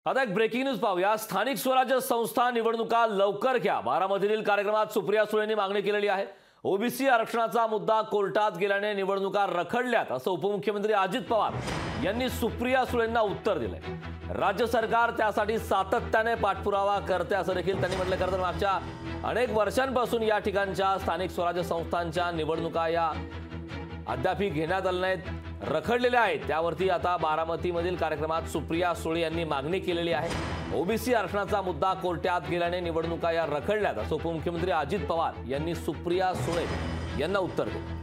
आता एक breaking news पाहूया। स्थानिक स्वराज्य संस्था निवडणुका लवकर घ्या, बारामतीतील कार्यक्रमात सुप्रिया सुळेंनी मागणी केलेली आहे। ओबीसी आरक्षणाचा मुद्दा कोर्टात गेल्याने निवडणुका रखडल्यात असं उपमुख्यमंत्री अजित पवार यांनी सुप्रिया सुळेंना उत्तर दिलंय। राज्य सरकार त्यासाठी सातत्याने पाठपुरावा करते असं देखील त्यांनी म्हटलं। खरं तर मागच्या अनेक वर्षांपासून या ठिकाणच्या स्थानिक स्वराज्य संस्थांच्या निवडणुका या अद्यापही घेण्यात आल्या नाहीत, रखडलेल्या आहेत। त्यावरती आता बारामतीमधील कार्यक्रमात सुप्रिया सुळे यांनी मागणी केलेली आहे। ओबीसी आरक्षणाचा मुद्दा कोर्टात गेल्याने निवडणुका या रखडल्यात असं उपमुख्यमंत्री अजित पवार यांनी सुप्रिया सुळे यांना उत्तर दिलं।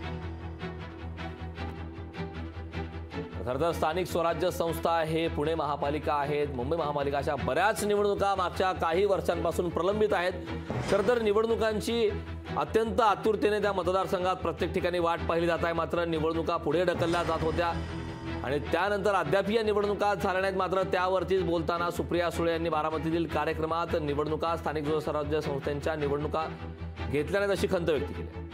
खरं तर स्थानिक स्वराज्य संस्था हे पुणे महापालिका आहेत, मुंबई महापालिका अशा बऱ्याच निवडणुका मागच्या काही वर्षांपासून प्रलंबित आहेत। खरं तर निवडणुकांची अत्यंत आतुरतेने त्या मतदारसंघात प्रत्येक ठिकाणी वाट पाहिली जात आहे। मात्र निवडणुका पुढे ढकलल्या जात होत्या आणि त्यानंतर अद्याप या निवडणुका झाल्या नाहीत। मात्र त्यावरतीच बोलताना सुप्रिया सुळे यांनी बारामतीतील कार्यक्रमात निवडणुका स्थानिक स्वराज्य संस्थांच्या निवडणुका घेतल्या नाहीत अशी खंत व्यक्त केली।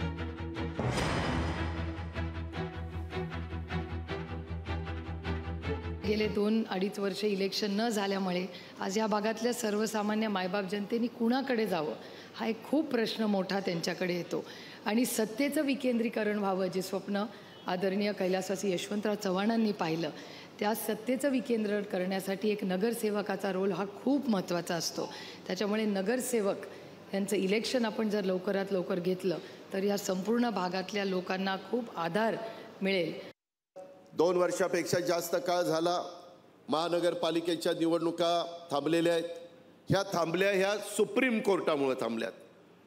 गेले 2-2.5 वर्ष इलेक्शन न झाल्यामुळे आज या भागातल्या सर्वसामान्य मायबाप जनतेने कुणाकडे जावं हा एक खूप प्रश्न मोठा त्यांच्याकडे येतो आणि सत्तेचं विकेंद्रीकरण व्हावं जे स्वप्न आदरणीय कैलासवासी यशवंतराव चव्हाणांनी पाहिलं, त्या सत्तेचं विकेंद्रीकरण करण्यासाठी एक नगरसेवकाचा रोल हा खूप महत्त्वाचा असतो। त्याच्यामुळे नगरसेवक यांचं इलेक्शन आपण जर लवकरात लवकर घेतलं तर या संपूर्ण भागातल्या लोकांना खूप आधार मिळेल। 2 वर्षापेक्षा जास्त काळ झाला महानगरपालिकेच्या निवडणुका थांबलेल्या आहेत। ह्या थांबल्या ह्या सुप्रीम कोर्टामुळे थांबल्यात।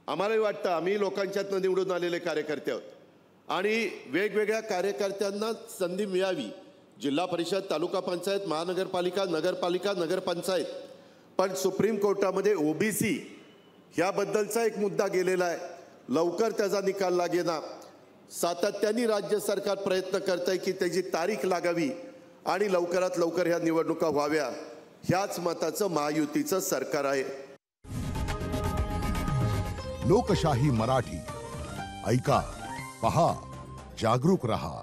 आम्हालाही वाटतं आम्ही लोकांच्यातनं निवडून आलेले कार्यकर्ते आहोत आणि वेगवेगळ्या कार्यकर्त्यांना संधी मिळावी, जिल्हा परिषद, तालुका पंचायत, महानगरपालिका, नगरपालिका, नगरपंचायत। पण सुप्रीम कोर्टामध्ये ओबीसी ह्याबद्दलचा एक मुद्दा गेलेला आहे, लवकर त्याचा निकाल लागेना। सातत्याने राज्य सरकार प्रयत्न करत आहे की त्याची तारीख लागावी आणि लवकरात लवकर ह्या निवडणुका व्हाव्या। ह्याच मताचं महायुतीचं सरकार आहे। लोकशाही मराठी ऐका, पहा, जागरूक रहा।